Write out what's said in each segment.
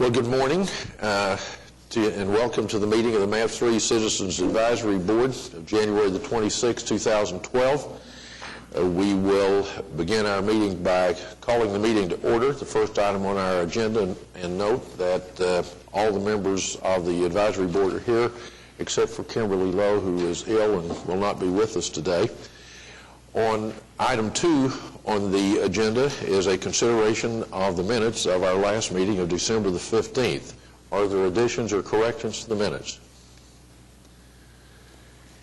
Well, good morning and welcome to the meeting of the MAP3 Citizens Advisory Board of January the 26th, 2012. We will begin our meeting by calling the meeting to order. The first item on our agenda, and note that all the members of the advisory board are here except for Kimberly Lowe, who is ill and will not be with us today. On item 2 on the agenda is a consideration of the minutes of our last meeting of December the 15th. Are there additions or corrections to the minutes?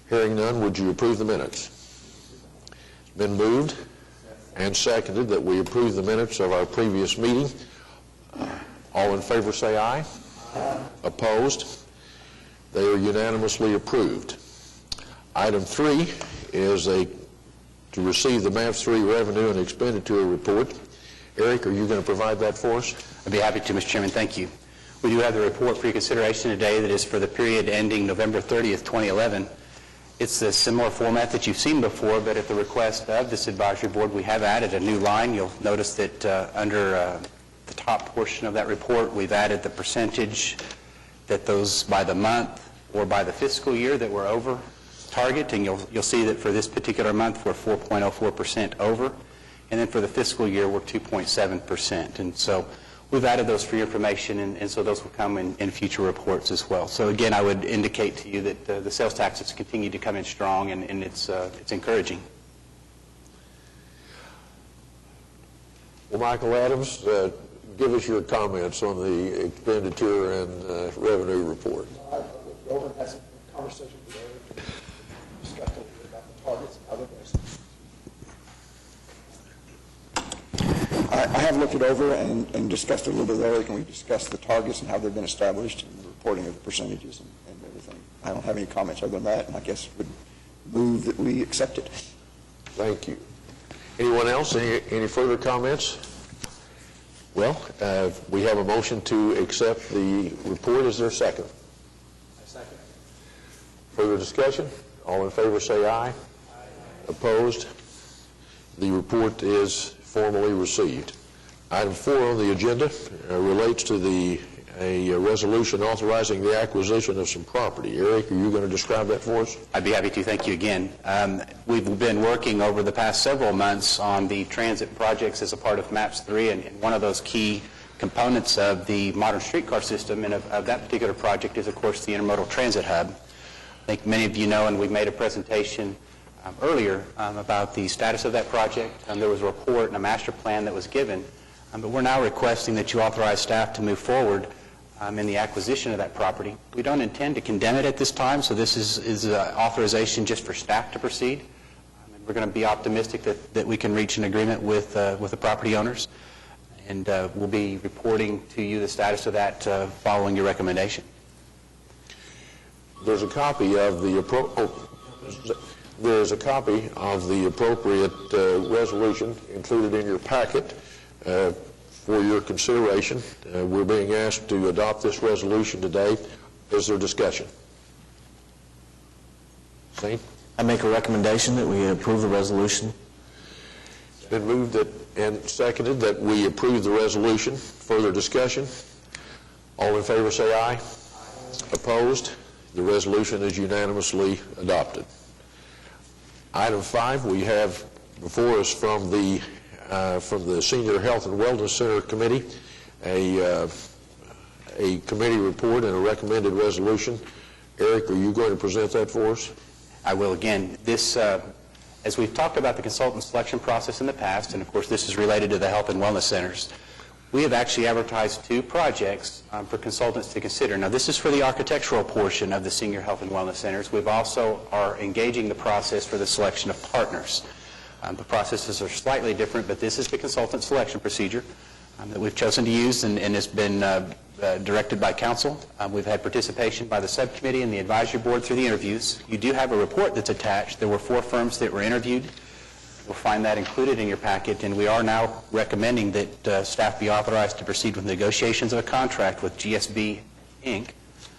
Hearing none, would you approve the minutes? It's been moved and seconded that we approve the minutes of our previous meeting. All in favor say aye. Aye. Opposed? They are unanimously approved. Item 3 is to receive the MAP3 revenue and expenditure report. Eric, are you going to provide that for us? I'd be happy to, Mr. Chairman. Thank you. We do have the report for your consideration today that is for the period ending November 30th, 2011. It's a similar format that you've seen before, but at the request of this advisory board, we have added a new line. You'll notice that under the top portion of that report, we've added the percentage that those by the month or by the fiscal year that we're over target, and you'll see that for this particular month we're 4.04% over, and then for the fiscal year we're 2.7%. And so we've added those for your information, and so those will come in future reports as well. So again, I would indicate to you that the sales taxes continue to come in strong, and it's encouraging. Well, Michael Adams, give us your comments on the expenditure and revenue report. Over had some conversation today, discussed a little bit about the targets and other things. I have looked it over and discussed it a little bit earlier, and we discussed the targets and how they've been established and the reporting of the percentages and everything. I don't have any comments other than that, and I guess would move that we accept it. Thank you. Anyone else? Any further comments? Well, we have a motion to accept the report. Is there a second? Second. Further discussion? All in favor say aye. Aye. Opposed? The report is formally received. Item 4 on the agenda relates to a resolution authorizing the acquisition of some property. Eric, are you going to describe that for us? I'd be happy to. Thank you again. We've been working over the past several months on the transit projects as a part of MAPS 3, and one of those key components of the modern streetcar system and of that particular project is, of course, the Intermodal Transit Hub. I think many of you know, and we made a presentation earlier about the status of that project. There was a report and a master plan that was given, but we're now requesting that you authorize staff to move forward in the acquisition of that property. We don't intend to condemn it at this time, so this is authorization just for staff to proceed. And we're going to be optimistic that we can reach an agreement with the property owners, and we'll be reporting to you the status of that following your recommendation. There's a copy of the appropriate resolution included in your packet for your consideration. We're being asked to adopt this resolution today. Is there discussion? Saint? I make a recommendation that we approve the resolution. It's been moved and seconded that we approve the resolution. Further discussion? All in favor say aye. Opposed? The resolution is unanimously adopted. Item 5, we have before us from the Senior Health and Wellness Center Committee a committee report and a recommended resolution. Eric, are you going to present that for us? I will again. This, as we've talked about the consultant selection process in the past, and of course this is related to the health and wellness centers, we have actually advertised 2 projects for consultants to consider. Now, this is for the architectural portion of the Senior Health and Wellness Centers. We've also are engaging the process for the selection of partners. The processes are slightly different, but this is the consultant selection procedure that we've chosen to use, and has been directed by council. We've had participation by the subcommittee and the advisory board through the interviews. You do have a report that's attached. There were 4 firms that were interviewed. You'll find that included in your packet, and we are now recommending that staff be authorized to proceed with negotiations of a contract with GSB Inc.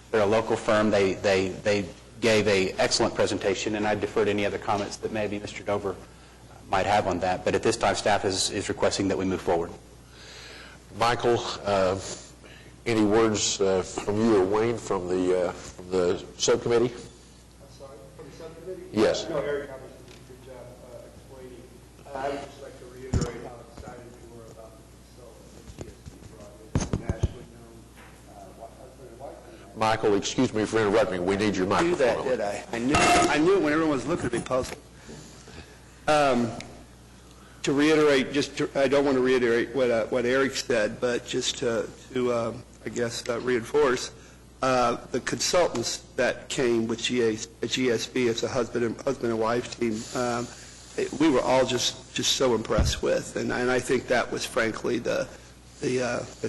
They're a local firm. They gave an excellent presentation, and I defer to any other comments that maybe Mr. Dover might have on that. But at this time, staff is requesting that we move forward. Michael, Any words from you or Wayne from the subcommittee? I'm sorry, from the subcommittee? Yes. No, Eric obviously did a good job explaining. I would just like to reiterate how excited we were about the consultant that GSB brought in. It's a nationally known husband and wife. Michael, excuse me for interrupting. We need your I knew microphone. that, did I? I knew it when everyone was looking at me puzzled. To reiterate, I don't want to reiterate what Eric said, but just to reinforce, the consultants that came with GSB as a husband and wife team, we were all just so impressed with, and I think that was frankly the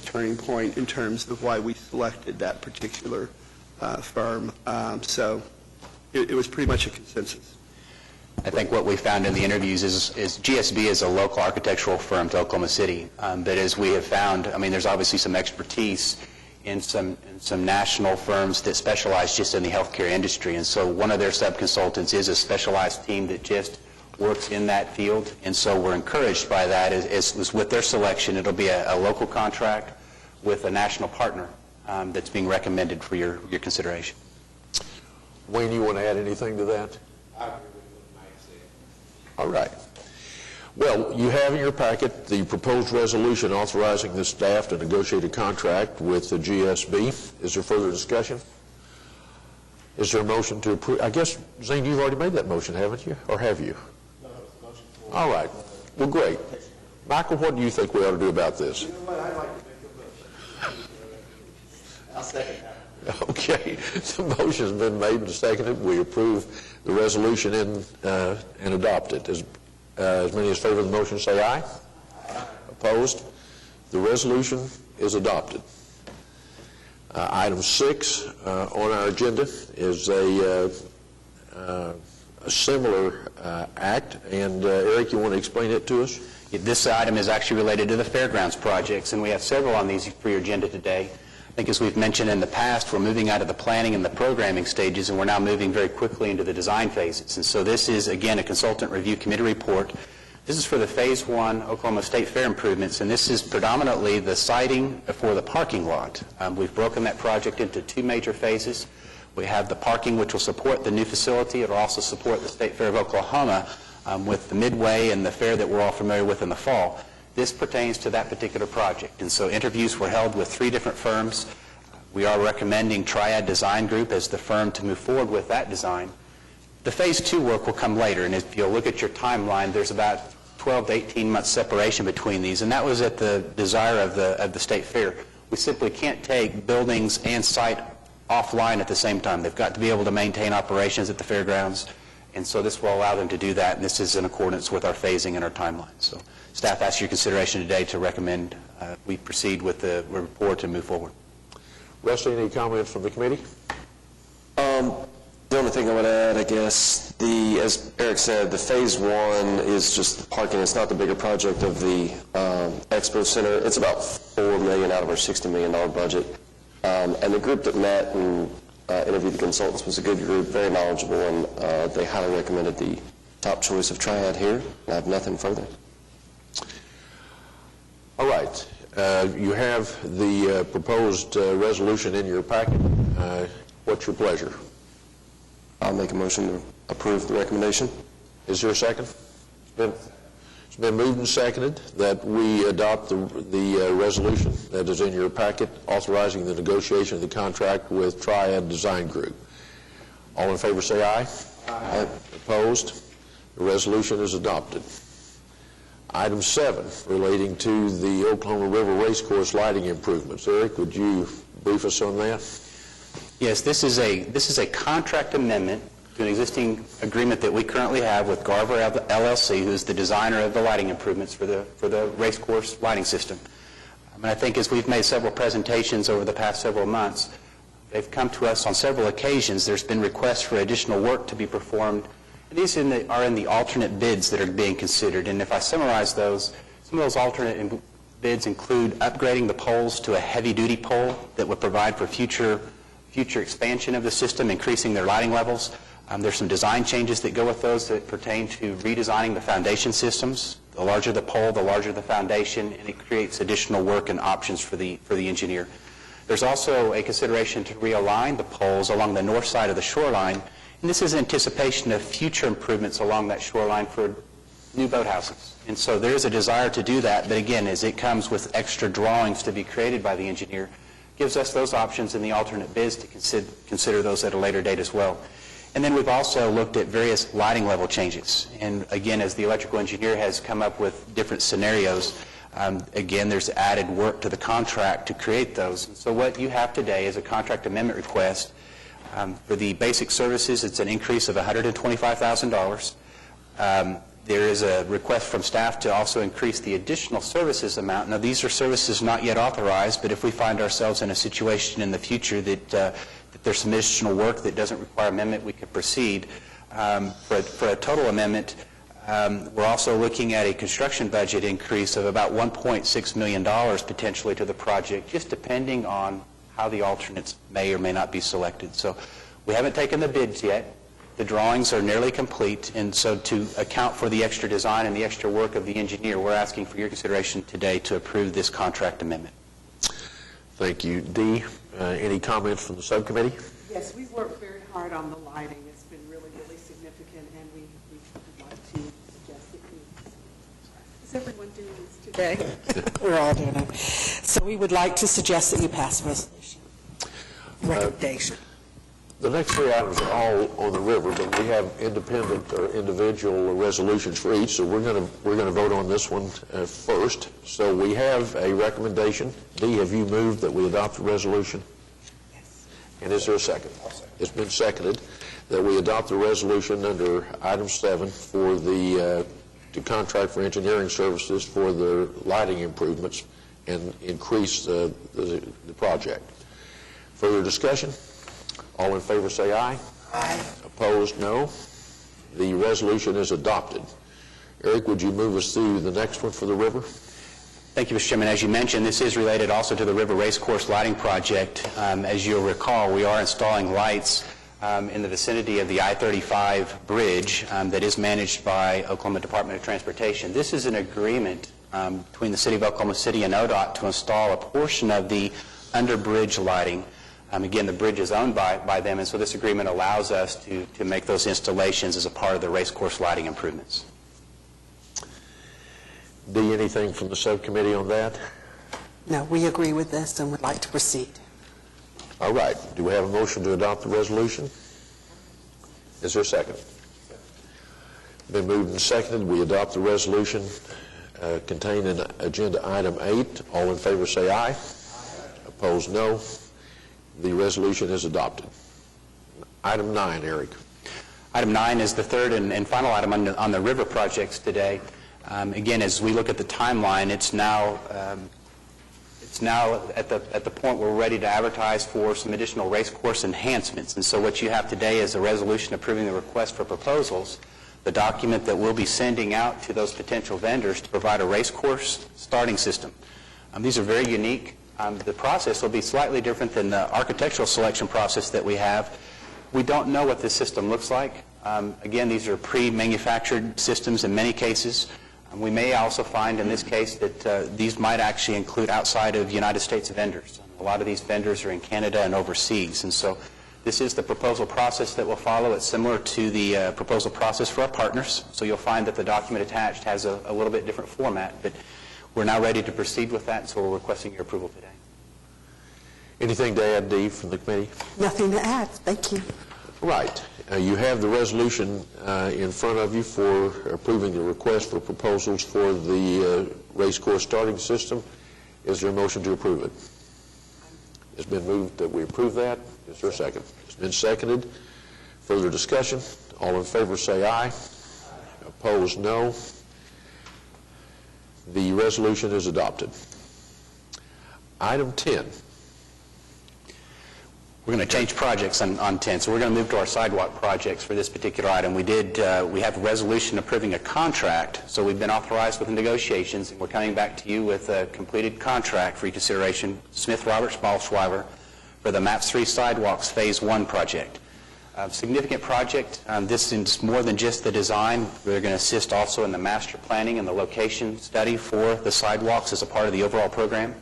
turning point in terms of why we selected that particular firm. So it was pretty much a consensus. I think what we found in the interviews is GSB is a local architectural firm to Oklahoma City, but as we have found, I mean, there's obviously some expertise in some national firms that specialize just in the healthcare industry, and so one of their sub-consultants is a specialized team that just works in that field, and so we're encouraged by that. As with their selection, it'll be a local contract with a national partner that's being recommended for your consideration. Wayne, you want to add anything to that? I agree with what Mike said. All right. Well, you have in your packet the proposed resolution authorizing the staff to negotiate a contract with the GSB. Is there further discussion? Is there a motion to approve? I guess, Zane, you've already made that motion, haven't you? Or have you? No, it's a motion for... All right. Well, great. Michael, what do you think we ought to do about this? You know what, I'd like to make a motion. I'll second that. Okay. The motion's been made and seconded. We approve the resolution and adopt it. As many as favor the motion say aye. Aye. Opposed? The resolution is adopted. Item 6 on our agenda is a similar act, and Eric, you want to explain it to us? This item is actually related to the fairgrounds projects, and we have several on these for your agenda today. I think as we've mentioned in the past, we're moving out of the planning and the programming stages, and we're now moving very quickly into the design phases. And so this is, again, a consultant review committee report. This is for the Phase 1 Oklahoma State Fair improvements, and this is predominantly the siding for the parking lot. We've broken that project into 2 major phases. We have the parking, which will support the new facility. It will also support the State Fair of Oklahoma with the midway and the fair that we're all familiar with in the fall. This pertains to that particular project, and so interviews were held with 3 different firms. We are recommending Triad Design Group as the firm to move forward with that design. The Phase 2 work will come later, and if you'll look at your timeline, there's about 12 to 18 months separation between these, and that was at the desire of the State Fair. We simply can't take buildings and site offline at the same time. They've got to be able to maintain operations at the fairgrounds, and so this will allow them to do that, and this is in accordance with our phasing and our timeline. So staff asks your consideration today to recommend we proceed with the report and move forward. Rusty, any comments from the committee? The only thing I would add, I guess, as Eric said, the Phase 1 is just the parking. It's not the bigger project of the Expo Center. It's about $4 million out of our $60 million budget. And the group that met and interviewed the consultants was a good group, very knowledgeable, and they highly recommended the top choice of Triad here. I have nothing further. All right. You have the proposed resolution in your packet. What's your pleasure? I'll make a motion to approve the recommendation. Is there a second? It's been moved and seconded that we adopt the resolution that is in your packet authorizing the negotiation of the contract with Triad Design Group. All in favor say aye. Aye. Opposed? The resolution is adopted. Item 7, relating to the Oklahoma River Racecourse lighting improvements. Eric, would you brief us on that? Yes, this is a contract amendment to an existing agreement that we currently have with Garver LLC, who's the designer of the lighting improvements for the racecourse lighting system. And I think as we've made several presentations over the past several months, they've come to us on several occasions. There's been requests for additional work to be performed. And these are in the alternate bids that are being considered. And if I summarize those, some of those alternate bids include upgrading the poles to a heavy-duty pole that would provide for future expansion of the system, increasing their lighting levels. There's some design changes that go with those that pertain to redesigning the foundation systems. The larger the pole, the larger the foundation, and it creates additional work and options for the engineer. There's also a consideration to realign the poles along the north side of the shoreline, and this is in anticipation of future improvements along that shoreline for new boathouses. And so there is a desire to do that, but again, as it comes with extra drawings to be created by the engineer, gives us those options in the alternate bids to consider those at a later date as well. And then we've also looked at various lighting level changes. And again, as the electrical engineer has come up with different scenarios, again, there's added work to the contract to create those. And so what you have today is a contract amendment request. For the basic services, it's an increase of $125,000. There is a request from staff to also increase the additional services amount. Now, these are services not yet authorized, but if we find ourselves in a situation in the future that there's some additional work that doesn't require amendment, we could proceed. For a total amendment, we're also looking at a construction budget increase of about $1.6 million potentially to the project, just depending on how the alternates may or may not be selected. So we haven't taken the bids yet. The drawings are nearly complete, and so to account for the extra design and the extra work of the engineer, we're asking for your consideration today to approve this contract amendment. Thank you. Dee, any comments from the subcommittee? Yes, we've worked very hard on the lighting. It's been really, really significant, and we would like to suggest that you... Is everyone doing this today? We're all doing it. So we would like to suggest that you pass a resolution. Recommendation. The next three items are all on the river, but we have independent or individual resolutions for each, so we're going to vote on this one first. So we have a recommendation. Dee, have you moved that we adopt the resolution? Yes. And is there a second? It's been seconded that we adopt the resolution under item 7 for the to contract for engineering services for the lighting improvements and increase the project. Further discussion? All in favor say aye. Aye. Opposed, no. The resolution is adopted. Eric, would you move us through the next one for the river? Thank you, Mr. Chairman. As you mentioned, this is related also to the River Racecourse Lighting Project. As you'll recall, we are installing lights in the vicinity of the I-35 bridge that is managed by Oklahoma Department of Transportation. This is an agreement between the City of Oklahoma City and ODOT to install a portion of the under-bridge lighting. Again, the bridge is owned by them, and so this agreement allows us to make those installations as a part of the racecourse lighting improvements. Dee, anything from the subcommittee on that? No, we agree with this and would like to proceed. All right. Do we have a motion to adopt the resolution? Is there a second? Been moved and seconded. We adopt the resolution contained in agenda item 8. All in favor say aye. Opposed, no. The resolution is adopted. Item 9, Eric. Item 9 is the third and final item on the river projects today. Again, as we look at the timeline, it's now at the point where we're ready to advertise for some additional racecourse enhancements. And so what you have today is a resolution approving the request for proposals, the document that we'll be sending out to those potential vendors to provide a racecourse starting system. These are very unique. The process will be slightly different than the architectural selection process that we have. We don't know what this system looks like. Again, these are pre-manufactured systems in many cases. We may also find in this case that these might actually include outside of United States vendors. A lot of these vendors are in Canada and overseas, and so this is the proposal process that will follow. It's similar to the proposal process for our partners, so you'll find that the document attached has a little bit different format, but we're now ready to proceed with that, so we're requesting your approval today. Anything to add, Dee, from the committee? Nothing to add. Thank you. Right. You have the resolution in front of you for approving the request for proposals for the racecourse starting system. Is there a motion to approve it? It's been moved that we approve that. Is there a second? It's been seconded. Further discussion? All in favor say aye. Opposed, no. The resolution is adopted. Item 10. We're going to change projects on 10, so we're going to move to our sidewalk projects for this particular item. We have a resolution approving a contract, so we've been authorized with negotiations, and we're coming back to you with a completed contract for your consideration, Smith Roberts Ballschreiber, for the MAPS 3 Sidewalks Phase 1 project. Significant project. This is more than just the design. We're going to assist also in the master planning and the location study for the sidewalks as a part of the overall program.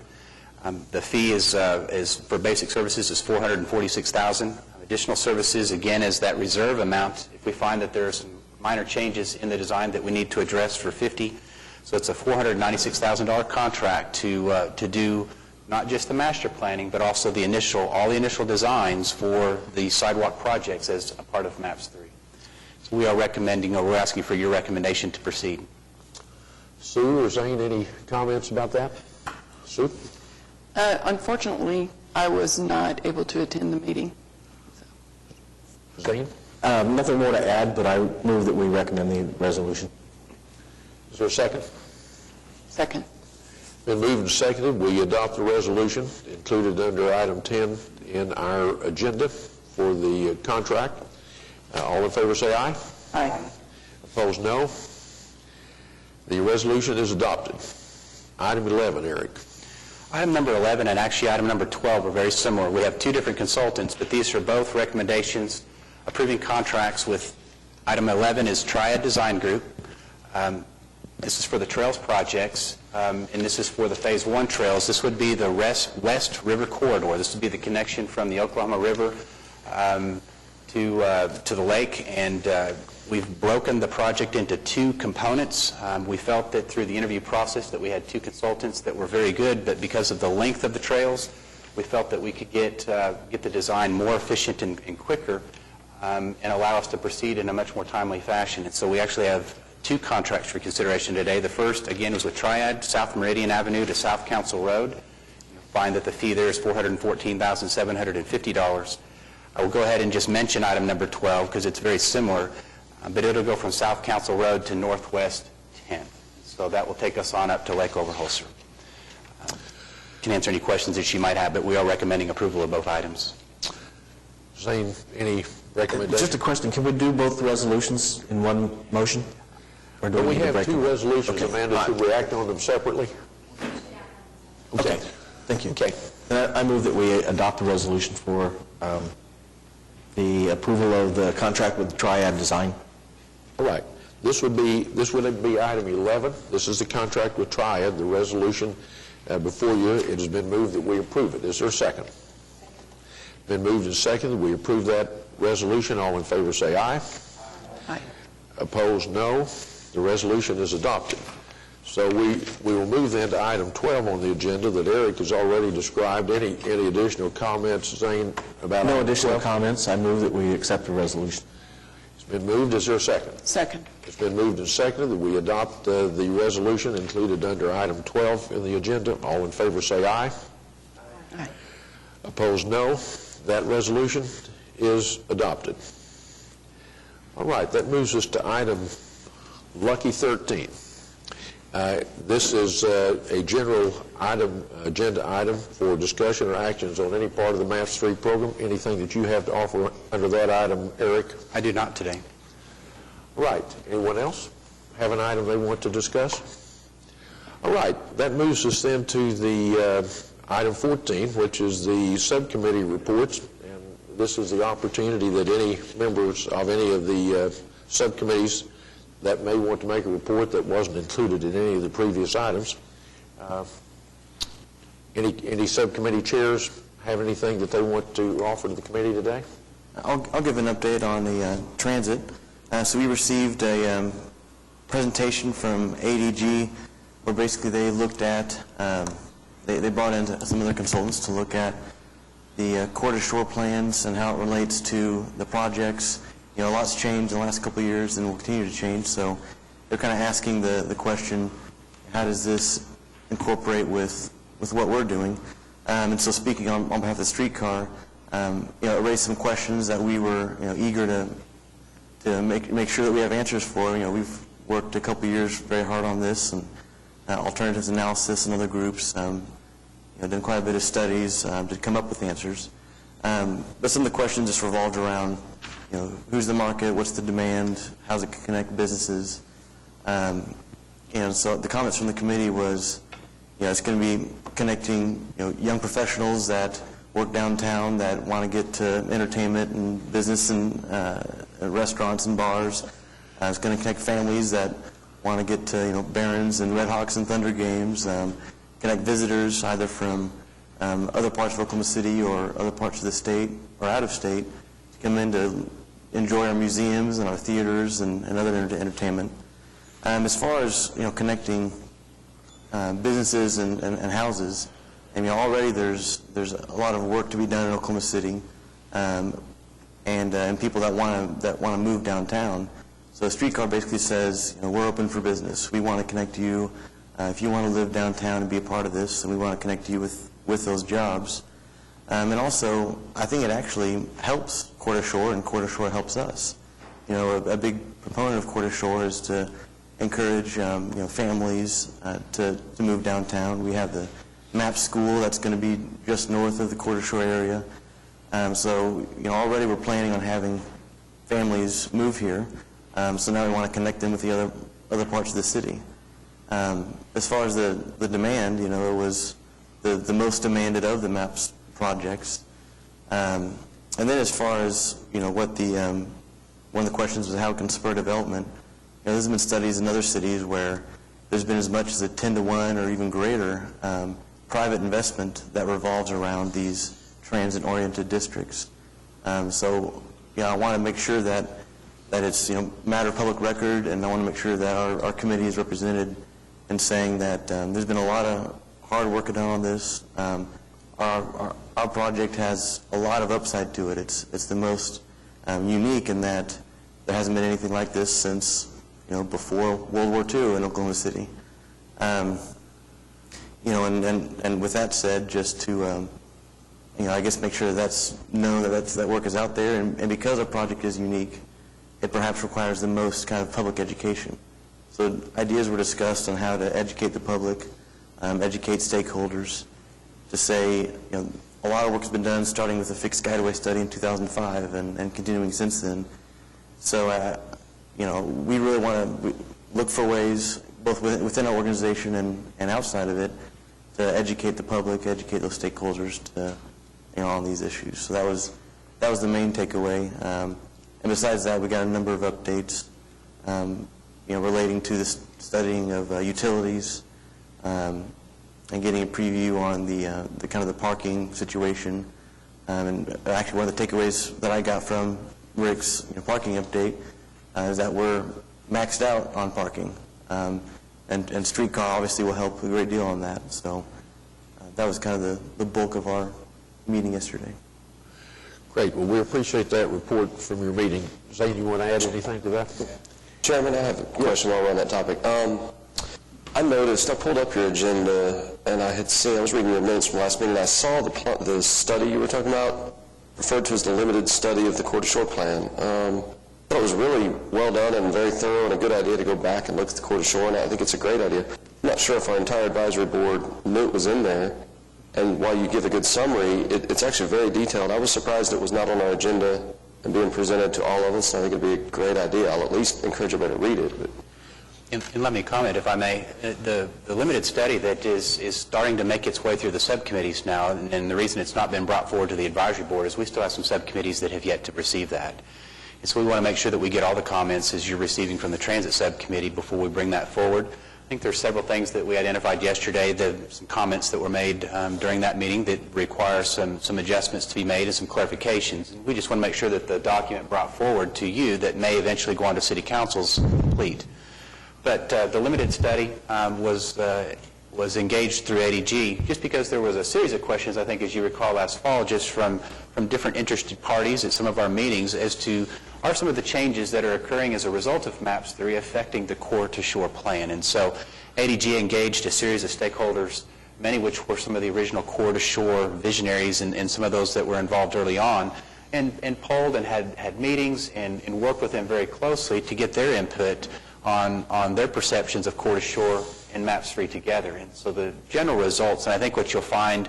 The fee is for basic services is $446,000. Additional services, again, is that reserve amount if we find that there are some minor changes in the design that we need to address for $50,000. So it's a $496,000 contract to do not just the master planning, but also all the initial designs for the sidewalk projects as a part of MAPS 3. So we are recommending, or we're asking for your recommendation to proceed. Sue or Zane, any comments about that? Sue? Unfortunately, I was not able to attend the meeting. Zane? Nothing more to add, but I move that we recommend the resolution. Is there a second? Second. Been moved and seconded. We adopt the resolution included under item 10 in our agenda for the contract. All in favor say aye. Aye. Opposed, no. The resolution is adopted. Item 11, Eric. Item number 11 and actually item number 12 are very similar. We have two different consultants, but these are both recommendations approving contracts with item 11 is Triad Design Group. This is for the trails projects, and this is for the Phase 1 trails. This would be the West River Corridor. This would be the connection from the Oklahoma River to the lake, and we've broken the project into two components. We felt that through the interview process that we had two consultants that were very good, but because of the length of the trails, we felt that we could get the design more efficient and quicker and allow us to proceed in a much more timely fashion. And so we actually have two contracts for consideration today. The first, again, is with Triad, South Meridian Avenue to South Council Road. You'll find that the fee there is $414,750. I will go ahead and just mention item number 12 because it's very similar, but it'll go from South Council Road to Northwest 10th. So that will take us on up to Lake Overholser. Can answer any questions that she might have, but we are recommending approval of both items. Zane, any recommendations? Just a question, can we do both resolutions in one motion? Or do We need to have break two them? resolutions, Okay. Amanda. Should we act on them separately? Okay, thank you. Okay. I move that we adopt the resolution for the approval of the contract with Triad Design. All right. This would be item 11. This is the contract with Triad, the resolution before you. It has been moved that we approve it. Is there a second? Been moved and seconded. We approve that resolution. All in favor say aye. Aye. Opposed, no. The resolution is adopted. So we will move then to item 12 on the agenda that Eric has already described. Any additional comments, Zane, about No item additional 12? comments. I move that we accept the resolution. It's been moved. Is there a second? Second. It's been moved and seconded that we adopt the resolution included under item 12 in the agenda. All in favor say aye. Aye. Opposed, no. That resolution is adopted. All right, that moves us to item Lucky 13. This is a general agenda item for discussion or actions on any part of the MAPS 3 program. Anything that you have to offer under that item, Eric? I do not today. Right. Anyone else have an item they want to discuss? All right. That moves us then to the item 14, which is the subcommittee reports. And this is the opportunity that any members of any of the subcommittees that may want to make a report that wasn't included in any of the previous items. Any subcommittee chairs have anything that they want to offer to the committee today? I'll give an update on the transit. So we received a presentation from ADG where basically they looked at, they brought in some of their consultants to look at the Core Shore plans and how it relates to the projects. You know, a lot's changed in the last couple of years and will continue to change, so they're kind of asking the question, how does this incorporate with what we're doing? And so speaking on behalf of the streetcar, it raised some questions that we were eager to make sure that we have answers for. We've worked a couple of years very hard on this, and alternatives analysis and other groups, done quite a bit of studies to come up with answers. But some of the questions just revolved around, who's the market, what's the demand, how's it connect businesses. So the comments from the committee was, it's going to be connecting, young professionals that work downtown that want to get to entertainment and business and restaurants and bars. It's going to connect families that want to get to, Barons and Red Hawks and Thunder games. Connect visitors either from other parts of Oklahoma City or other parts of the state or out of state to come in to enjoy our museums and our theaters and other entertainment. As far as connecting businesses and houses, already there's a lot of work to be done in Oklahoma City, and people that want to move downtown. So the streetcar basically says, we're open for business. We want to connect you. If you want to live downtown and be a part of this, then we want to connect you with those jobs. And also, I think it actually helps Court Ashore, and Court Ashore helps us. A big proponent of Court Ashore is to encourage families to move downtown. We have the MAP school that's going to be just north of the Court Ashore area. So already we're planning on having families move here. So now we want to connect them with the other parts of the city. As far as the demand, it was the most demanded of the MAPS projects. And then as far as what one of the questions was how it can spur development. There's been studies in other cities where there's been as much as a 10-to-1 or even greater private investment that revolves around these transit-oriented districts. So I want to make sure that it's matter of public record, and I want to make sure that our committee is represented in saying that there's been a lot of hard work done on this. Our project has a lot of upside to it. It's the most unique in that there hasn't been anything like this since before World War II in Oklahoma City. And with that said, just to I guess make sure that's known that work is out there, and because our project is unique, it perhaps requires the most kind of public education. So ideas were discussed on how to educate the public, educate stakeholders, to say, a lot of work has been done starting with the fixed guideway study in 2005 and continuing since then. So, we really want to look for ways, both within our organization and outside of it, to educate the public, educate those stakeholders on these issues. So that was the main takeaway. And besides that, we got a number of updates, relating to the studying of utilities, and getting a preview on the kind of the parking situation. And actually, one of the takeaways that I got from Rick's parking update is that we're maxed out on parking, and streetcar obviously will help a great deal on that. So that was kind of the bulk of our meeting yesterday. Great. Well, we appreciate that report from your meeting. Zane, you want to add anything to that? Chairman, I have a question while we're on that topic. I noticed, I pulled up your agenda, and I was reading your minutes from last meeting, and I saw the study you were talking about, referred to as the limited study of the Court Ashore plan. I thought it was really well done and very thorough, and a good idea to go back and look at the Court Ashore, and I think it's a great idea. I'm not sure if our entire advisory board knew it was in there, and while you give a good summary, it's actually very detailed. I was surprised it was not on our agenda and being presented to all of us. I think it'd be a great idea. I'll at least encourage everybody to read it. But. And let me comment, if I may. The limited study that is starting to make its way through the subcommittees now, and the reason it's not been brought forward to the advisory board is we still have some subcommittees that have yet to receive that. And so we want to make sure that we get all the comments as you're receiving from the transit subcommittee before we bring that forward. I think there's several things that we identified yesterday, some comments that were made during that meeting that require some adjustments to be made and some clarifications. And we just want to make sure that the document brought forward to you that may eventually go on to City Council's complete. But the limited study was engaged through ADG just because there was a series of questions, I think, as you recall last fall, just from different interested parties at some of our meetings as to are some of the changes that are occurring as a result of MAPS 3 affecting the Core to Shore plan. And so ADG engaged a series of stakeholders, many of which were some of the original Core to Shore visionaries and some of those that were involved early on, and polled and had meetings and worked with them very closely to get their input on their perceptions of Core to Shore and MAPS 3 together. And so the general results, and I think what you'll find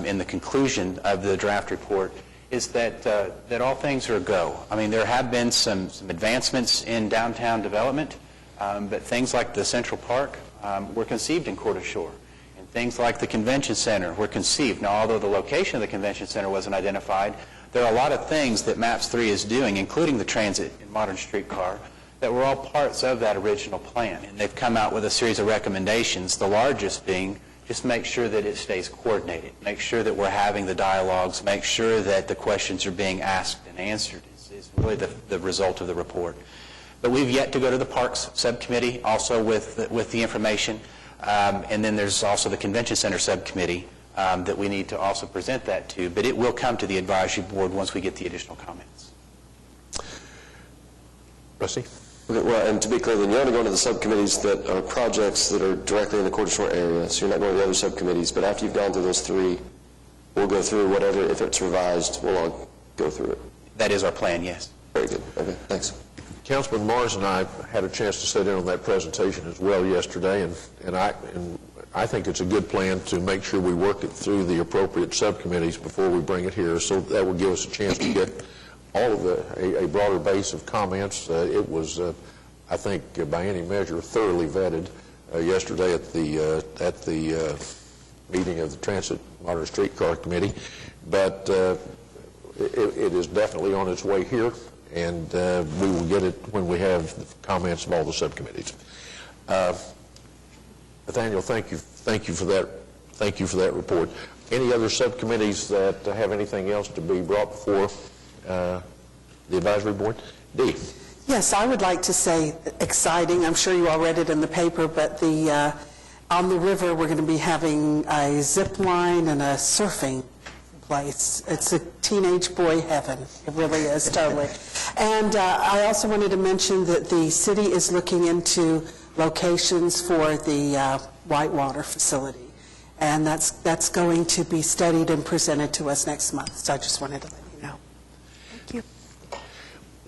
in the conclusion of the draft report, is that all things are a go. I mean, there have been some advancements in downtown development, but things like the Central Park were conceived in Core to Shore. And things like the Convention Center were conceived. Now, although the location of the Convention Center wasn't identified, there are a lot of things that MAPS 3 is doing, including the transit and modern streetcar, that were all parts of that original plan. And they've come out with a series of recommendations, the largest being just make sure that it stays coordinated, make sure that we're having the dialogues, make sure that the questions are being asked and answered is really the result of the report. But we've yet to go to the Parks Subcommittee, also with the information, and then there's also the Convention Center Subcommittee that we need to also present that to, but it will come to the advisory board once we get the additional comments. Rusty? Okay, well, and to be clear, then you're only going to the subcommittees that are projects that are directly in the Court Shore area, so you're not going to the other subcommittees. But after you've gone through those three, we'll go through whatever. If it's revised, we'll all go through it. That is our plan, yes. Very good. Okay, thanks. Councilman Mars and I had a chance to sit in on that presentation as well yesterday, and I think it's a good plan to make sure we work it through the appropriate subcommittees before we bring it here, so that will give us a chance to get all of a broader base of comments. It was, I think, by any measure, thoroughly vetted yesterday at the meeting of the Transit Modern Streetcar Committee, but it is definitely on its way here, and we will get it when we have the comments of all the subcommittees. Nathaniel, thank you for that. Thank you for that report. Any other subcommittees that have anything else to be brought before the advisory board? Dee. Yes, I would like to say exciting. I'm sure you all read it in the paper, but on the river we're going to be having a zip line and a surfing place. It's a teenage boy heaven. It really is, totally. And I also wanted to mention that the city is looking into locations for the Whitewater facility, and that's going to be studied and presented to us next month. So I just wanted to let you know. Thank you.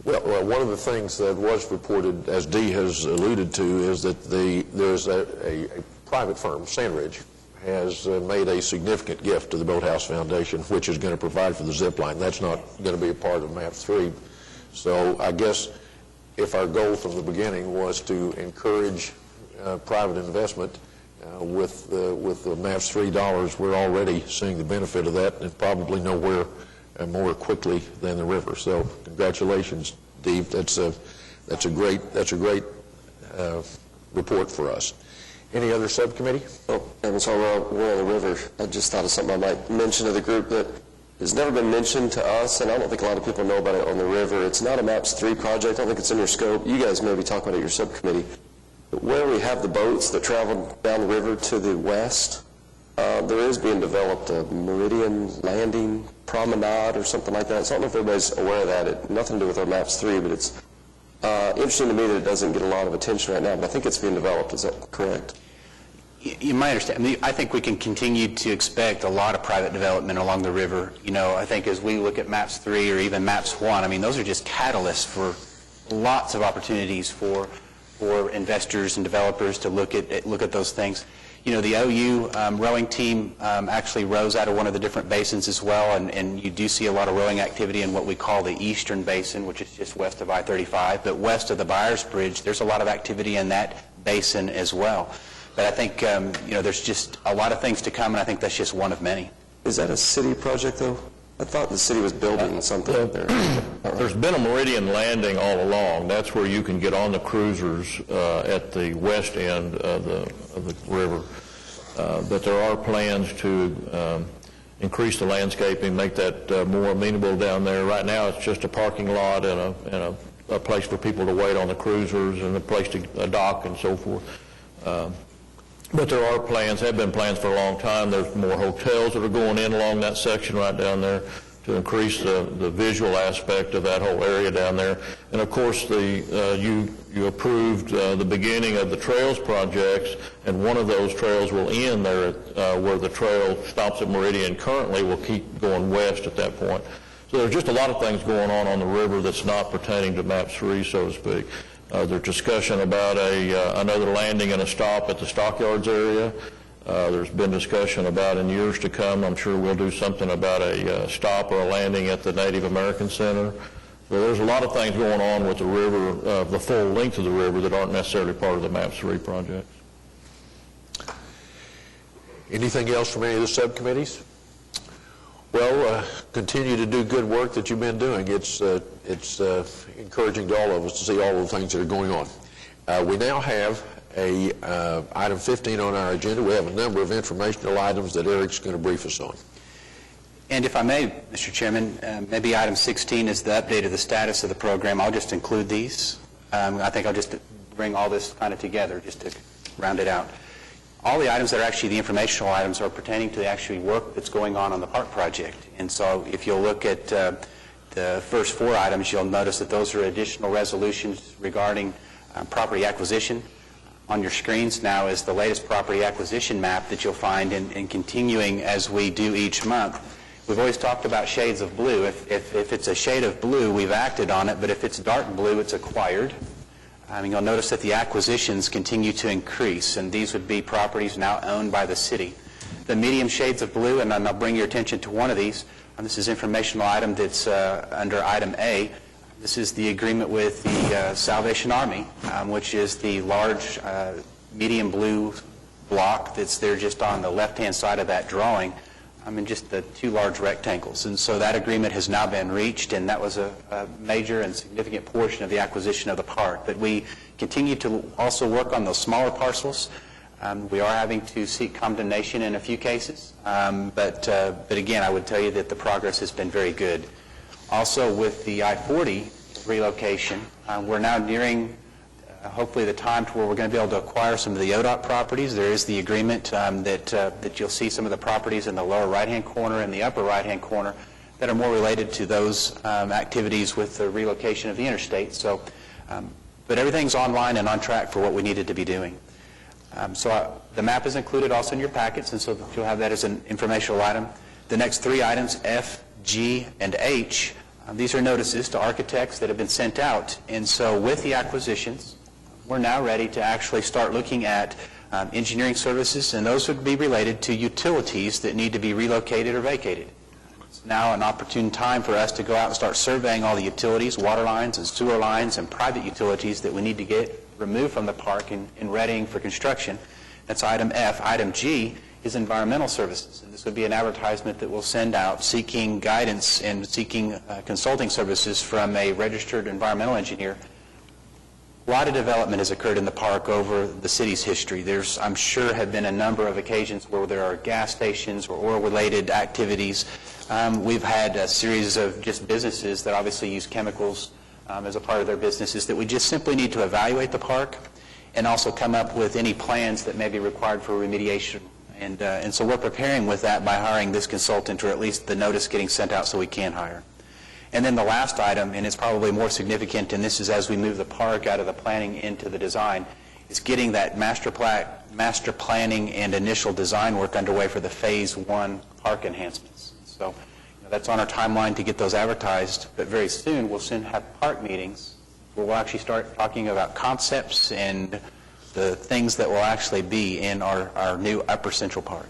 Well, one of the things that was reported, as Dee has alluded to, is that there's a private firm, Sandridge, has made a significant gift to the Boathouse Foundation, which is going to provide for the zip line. That's not going to be a part of MAP 3. So I guess if our goal from the beginning was to encourage private investment with the MAPS 3 dollars, we're already seeing the benefit of that, and probably nowhere more quickly than the river. So congratulations, Dee. That's a great report for us. Any other subcommittee? Oh, and so we're on the river. I just thought of something I might mention to the group that has never been mentioned to us, and I don't think a lot of people know about it on the river. It's not a MAPS 3 project. I don't think it's in your scope. You guys maybe talk about it at your subcommittee. But where we have the boats that travel down the river to the west, there is being developed a Meridian Landing Promenade or something like that. So I don't know if everybody's aware of that. It nothing to do with our MAPS 3, but it's interesting to me that it doesn't get a lot of attention right now, but I think it's being developed. Is that correct? You might understand. I mean, I think we can continue to expect a lot of private development along the river. You know, I think as we look at MAPS 3 or even MAPS 1, I mean, those are just catalysts for lots of opportunities for investors and developers to look at those things. You know, the OU rowing team actually rows out of one of the different basins as well, and you do see a lot of rowing activity in what we call the Eastern Basin, which is just west of I-35. But west of the Byers Bridge, there's a lot of activity in that basin as well. But I think, you know, there's just a lot of things to come, and I think that's just one of many. Is that a city project, though? I thought the city was building something up there. There's been a Meridian Landing all along. That's where you can get on the cruisers at the west end of the river. But there are plans to increase the landscaping, make that more amenable down there. Right now, it's just a parking lot and a place for people to wait on the cruisers and a place to dock and so forth. But there are plans, have been plans for a long time. There's more hotels that are going in along that section right down there to increase the visual aspect of that whole area down there. And of course, you approved the beginning of the trails projects, and one of those trails will end there where the trail stops at Meridian currently, will keep going west at that point. So there's just a lot of things going on the river that's not pertaining to MAPS 3, so to speak. There's discussion about another landing and a stop at the Stockyards area. There's been discussion about in years to come, I'm sure we'll do something about a stop or a landing at the Native American Center. So there's a lot of things going on with the river, the full length of the river, that aren't necessarily part of the MAPS 3 project. Anything else from any of the subcommittees? Well, continue to do good work that you've been doing. It's encouraging to all of us to see all of the things that are going on. We now have Item 15 on our agenda, we have a number of informational items that Eric's going to brief us on. And if I may, Mr. Chairman, maybe item 16 is the update of the status of the program. I'll just include these. I think I'll just bring all this kind of together just to round it out. All the items that are actually the informational items are pertaining to the actual work that's going on the park project. And so if you'll look at the first 4 items, you'll notice that those are additional resolutions regarding property acquisition. On your screens now is the latest property acquisition map that you'll find and continuing as we do each month. We've always talked about shades of blue. If it's a shade of blue, we've acted on it, but if it's dark blue, it's acquired. You'll notice that the acquisitions continue to increase, and these would be properties now owned by the city. The medium shades of blue, and I'll bring your attention to one of these. This is an informational item that's under item A. This is the agreement with the Salvation Army, which is the large medium blue block that's there just on the left-hand side of that drawing. Just the 2 large rectangles. And so that agreement has now been reached, and that was a major and significant portion of the acquisition of the park. But we continue to also work on those smaller parcels. We are having to seek condemnation in a few cases. But again, I would tell you that the progress has been very good. Also, with the I-40 relocation, we're now nearing hopefully the time to where we're going to be able to acquire some of the ODOT properties. There is the agreement that you'll see some of the properties in the lower right-hand corner and the upper right-hand corner that are more related to those activities with the relocation of the interstate. So, but everything's online and on track for what we needed to be doing. The map is included also in your packets, and so you'll have that as an informational item. The next 3 items, F, G, and H, these are notices to architects that have been sent out. And so with the acquisitions, we're now ready to actually start looking at engineering services, and those would be related to utilities that need to be relocated or vacated. It's now an opportune time for us to go out and start surveying all the utilities, water lines and sewer lines and private utilities that we need to get removed from the park and readying for construction. That's item F. Item G is environmental services, and this would be an advertisement that we'll send out seeking guidance and seeking consulting services from a registered environmental engineer. A lot of development has occurred in the park over the city's history. There's, I'm sure, have been a number of occasions where there are gas stations or oil-related activities. We've had a series of just businesses that obviously use chemicals as a part of their businesses that we just simply need to evaluate the park and also come up with any plans that may be required for remediation. And so we're preparing with that by hiring this consultant, or at least the notice getting sent out so we can hire. And then the last item, and it's probably more significant, and this is as we move the park out of the planning into the design, is getting that master planning and initial design work underway for the Phase 1 park enhancements. So that's on our timeline to get those advertised, but very soon we'll soon have park meetings where we'll actually start talking about concepts and the things that will actually be in our new Upper Central Park.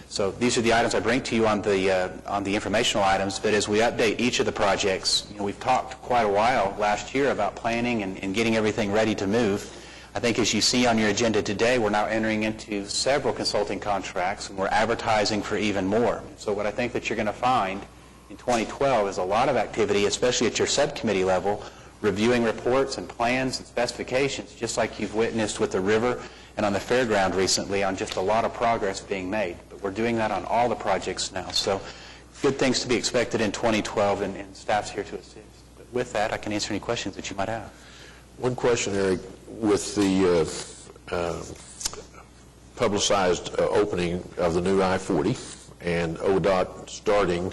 So these are the items I bring to you on the informational items, but as we update each of the projects, we've talked quite a while last year about planning and getting everything ready to move. I think as you see on your agenda today, we're now entering into several consulting contracts, and we're advertising for even more. So what I think that you're going to find in 2012 is a lot of activity, especially at your subcommittee level, reviewing reports and plans and specifications, just like you've witnessed with the river and on the fairground recently, on just a lot of progress being made. But we're doing that on all the projects now. So good things to be expected in 2012, and staff's here to assist. But with that, I can answer any questions that you might have. One question, Eric, with the publicized opening of the new I-40 and ODOT starting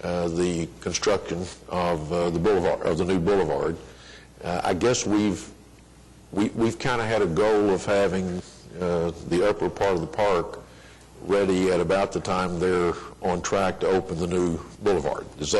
the construction of the boulevard, of the new boulevard, I guess we've kind of had a goal of having the upper part of the park ready at about the time they're on track to open the new boulevard. Has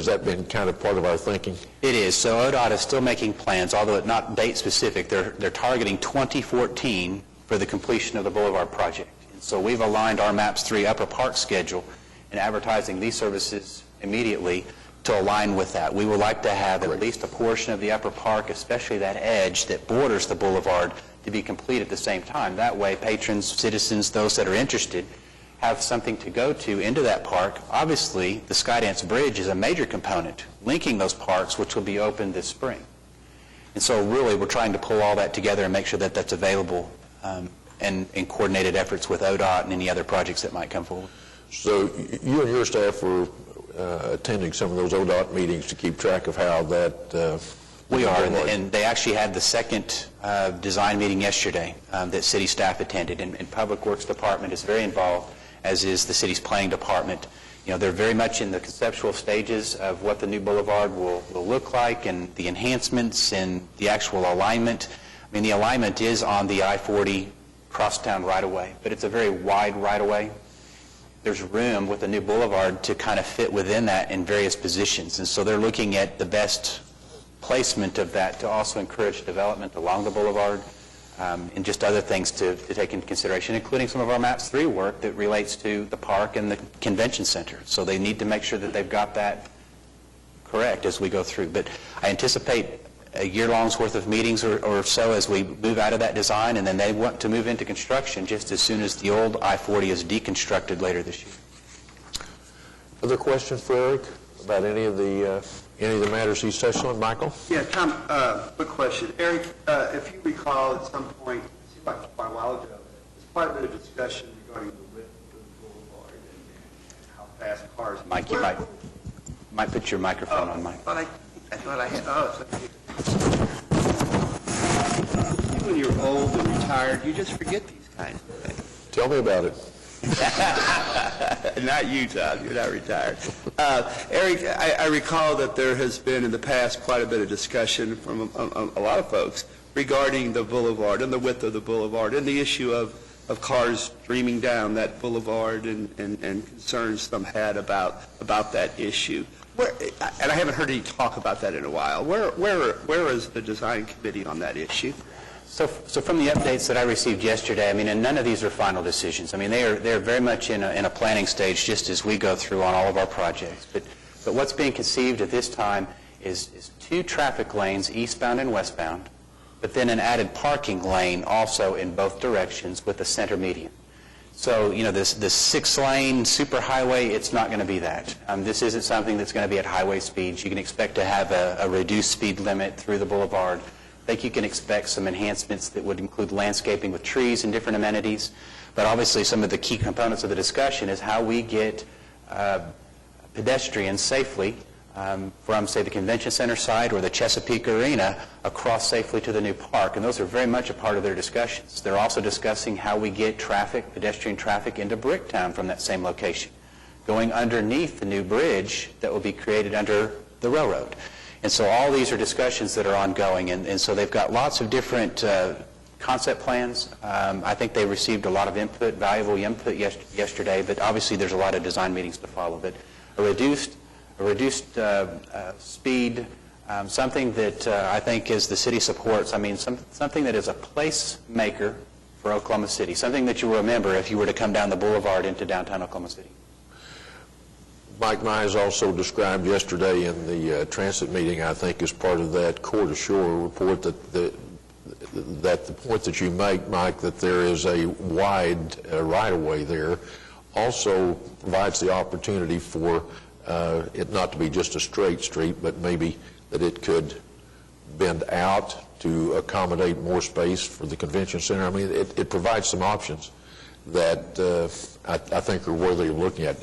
that been kind of part of our thinking? It is. So ODOT is still making plans, although it's not date specific. They're targeting 2014 for the completion of the boulevard project. And so we've aligned our MAPS 3 Upper Park schedule and advertising these services immediately to align with that. We would like to have at least a portion of the upper park, especially that edge that borders the boulevard, to be complete at the same time. That way, patrons, citizens, those that are interested, have something to go to into that park. Obviously, the Skydance Bridge is a major component linking those parks, which will be open this spring. And so really, we're trying to pull all that together and make sure that that's available and in coordinated efforts with ODOT and any other projects that might come forward. So you and your staff were attending some of those ODOT meetings to keep track of how that... We are, and they actually had the second design meeting yesterday that city staff attended, and Public Works Department is very involved, as is the city's planning department. You know, they're very much in the conceptual stages of what the new boulevard will look like, and the enhancements and the actual alignment. I mean, the alignment is on the I-40 crosstown right-of-way, but it's a very wide right-of-way. There's room with the new boulevard to kind of fit within that in various positions, and so they're looking at the best placement of that to also encourage development along the boulevard and just other things to take into consideration, including some of our MAPS 3 work that relates to the park and the convention center. So they need to make sure that they've got that correct as we go through. But I anticipate a year-long's worth of meetings or so as we move out of that design, and then they want to move into construction just as soon as the old I-40 is deconstructed later this year. Other questions for Eric about any of the matters he's touched on? Michael? Yeah, Tom, quick question. Eric, if you recall at some point, it seemed like quite a while ago, there's quite a bit of discussion regarding the width of the boulevard and how fast cars... Mike, you might put your microphone on, Mike. I thought I had... Oh, it's when you're old and retired, you just forget these kinds of things. Tell me about it. Not you, Todd. You're not retired. Eric, I recall that there has been in the past quite a bit of discussion from a lot of folks regarding the boulevard and the width of the boulevard and the issue of cars streaming down that boulevard and concerns some had about that issue. And I haven't heard any talk about that in a while. Where is the design committee on that issue? So from the updates that I received yesterday, I mean, and none of these are final decisions. I mean, they're very much in a planning stage, just as we go through on all of our projects. But what's being conceived at this time is 2 traffic lanes, eastbound and westbound, but then an added parking lane also in both directions with a center median. So, you know, this 6-lane superhighway, it's not going to be that. This isn't something that's going to be at highway speeds. You can expect to have a reduced speed limit through the boulevard. I think you can expect some enhancements that would include landscaping with trees and different amenities. But obviously some of the key components of the discussion is how we get pedestrians safely from, say, the convention center side or the Chesapeake Arena across safely to the new park. And those are very much a part of their discussions. They're also discussing how we get pedestrian traffic into Bricktown from that same location, going underneath the new bridge that will be created under the railroad. And so all these are discussions that are ongoing, and so they've got lots of different concept plans. I think they received a lot of input, valuable input yesterday, but obviously there's a lot of design meetings to follow. But a reduced speed, something that I think as the city supports, I mean, something that is a placemaker for Oklahoma City, something that you will remember if you were to come down the boulevard into downtown Oklahoma City. Mike Mize also described yesterday in the transit meeting, I think, as part of that Core to Shore report that the point that you make, Mike, that there is a wide right-of-way there, also provides the opportunity for it not to be just a straight street, but maybe that it could bend out to accommodate more space for the convention center. I mean, it provides some options that I think are worthy of looking at.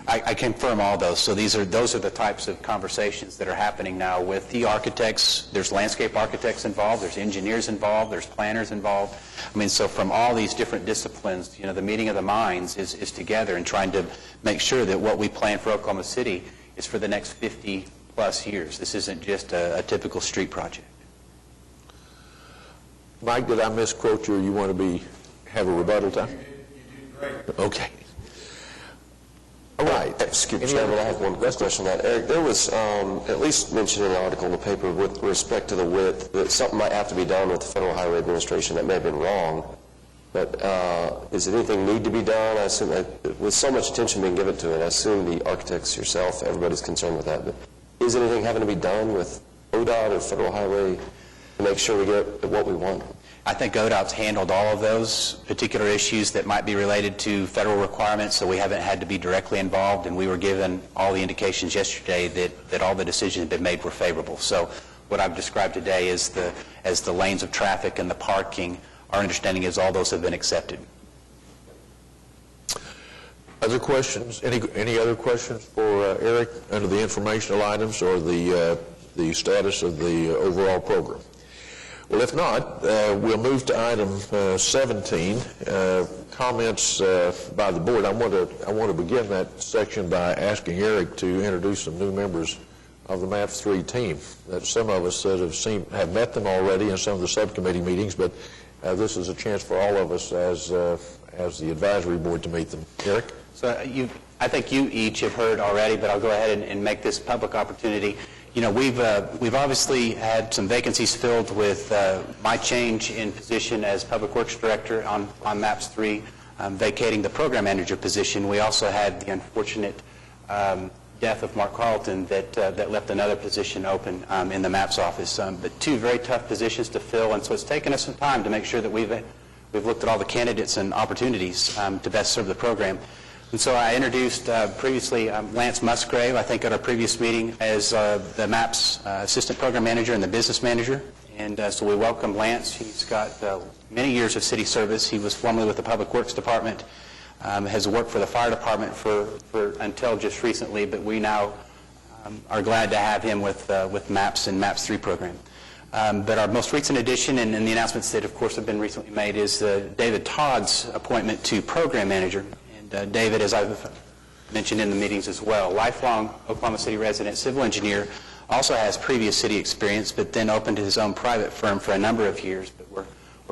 I confirm all those. So those are the types of conversations that are happening now with the architects. There's landscape architects involved. There's engineers involved. There's planners involved. I mean, so from all these different disciplines, you know, the meeting of the minds is together and trying to make sure that what we plan for Oklahoma City is for the next 50-plus years. This isn't just a typical street project. Mike, did I misquote you, or you want to have a rebuttal time? You did great. Okay. All right. Excuse me, Chairman, I have one quick question on that. Eric, there was at least mentioned in an article in the paper with respect to the width that something might have to be done with the Federal Highway Administration. That may have been wrong, but is it anything need to be done? I assume with so much attention being given to it, I assume the architects yourself, everybody's concerned with that. But is anything having to be done with ODOT or Federal Highway to make sure we get what we want? I think ODOT's handled all of those particular issues that might be related to federal requirements, so we haven't had to be directly involved, and we were given all the indications yesterday that all the decisions that have been made were favorable. So what I've described today as the lanes of traffic and the parking. Our understanding is all those have been accepted. Other questions? Any other questions for Eric under the informational items or the status of the overall program? Well, if not, we'll move to item 17, comments by the board. I want to begin that section by asking Eric to introduce some new members of the MAPS 3 team. That some of us that have met them already in some of the subcommittee meetings, but this is a chance for all of us as the advisory board to meet them. Eric? So I think you each have heard already, but I'll go ahead and make this public opportunity. You know, we've obviously had some vacancies filled with my change in position as Public Works Director on MAPS 3, vacating the Program Manager position. We also had the unfortunate death of Mark Carlton that left another position open in the MAPS office. But two very tough positions to fill, and so it's taken us some time to make sure that we've looked at all the candidates and opportunities to best serve the program. And so I introduced previously Lance Musgrave, I think at our previous meeting, as the MAPS Assistant Program Manager and the Business Manager. And so we welcome Lance. He's got many years of city service. He was formerly with the Public Works Department, has worked for the Fire Department for until just recently, but we now are glad to have him with MAPS and MAPS 3 program. But our most recent addition, and the announcements that, of course, have been recently made, is David Todd's appointment to Program Manager. David, as I've mentioned in the meetings as well, lifelong Oklahoma City resident, civil engineer, also has previous city experience, but then opened his own private firm for a number of years. But we're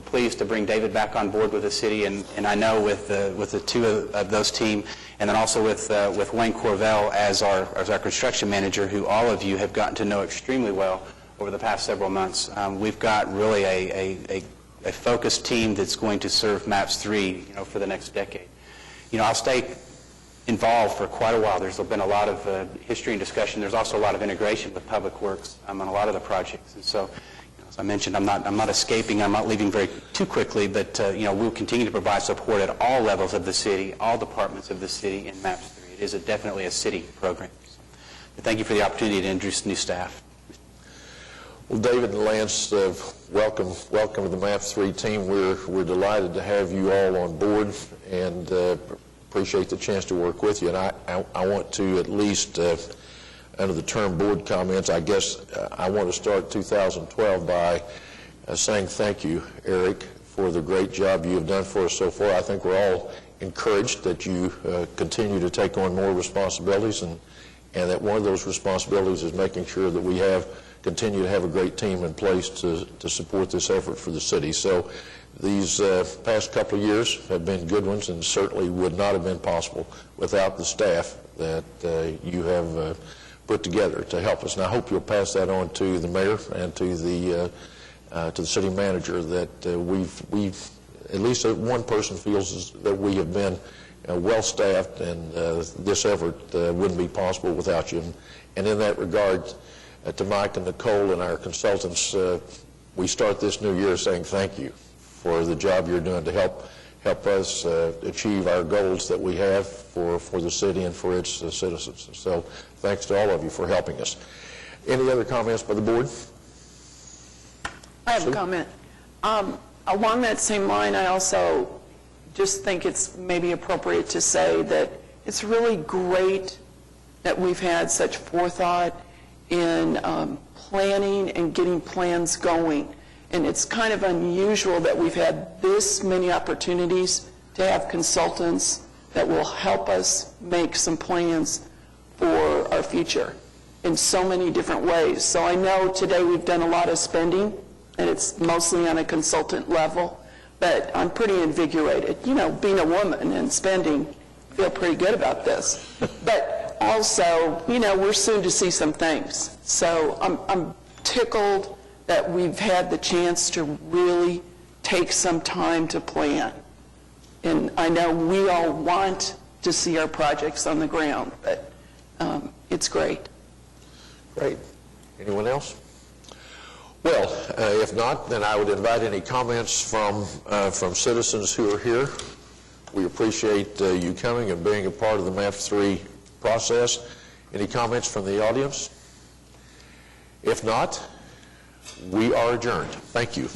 pleased to bring David back on board with the city, and I know with the two of those team, and then also with Wayne Corvell as our construction manager, who all of you have gotten to know extremely well over the past several months. We've got really a focused team that's going to serve MAPS 3, for the next decade. I'll stay involved for quite a while. There's been a lot of history and discussion. There's also a lot of integration with Public Works on a lot of the projects. And so, as I mentioned, I'm not escaping. I'm not leaving too quickly. But we'll continue to provide support at all levels of the city, all departments of the city in MAPS 3. It is definitely a city program. But thank you for the opportunity to introduce new staff. Well, David and Lance, welcome to the MAPS 3 team. We're delighted to have you all on board, and appreciate the chance to work with you. And I want to, at least under the term board comments, I guess I want to start 2012 by saying thank you, Eric, for the great job you have done for us so far. I think we're all encouraged that you continue to take on more responsibilities, and that one of those responsibilities is making sure that we continue to have a great team in place to support this effort for the city. So these past couple of years have been good ones, and certainly would not have been possible without the staff that you have put together to help us. And I hope you'll pass that on to the mayor and to the city manager, that we've at least one person feels that we have been well-staffed, and this effort wouldn't be possible without you. And in that regard, to Mike and Nicole and our consultants, we start this new year saying thank you for the job you're doing to help us achieve our goals that we have for the city and for its citizens. So thanks to all of you for helping us. Any other comments by the board? I have a comment. Along that same line, I also just think it's maybe appropriate to say that it's really great that we've had such forethought in planning and getting plans going. And it's kind of unusual that we've had this many opportunities to have consultants that will help us make some plans for our future in so many different ways. So I know today we've done a lot of spending, and it's mostly on a consultant level, but I'm pretty invigorated. Being a woman and spending, I feel pretty good about this. But also, we're soon to see some things. So I'm tickled that we've had the chance to really take some time to plan. And I know we all want to see our projects on the ground, but it's great. Great. Anyone else? Well, if not, then I would invite any comments from citizens who are here. We appreciate you coming and being a part of the MAPS 3 process. Any comments from the audience? If not, We are adjourned. Thank you.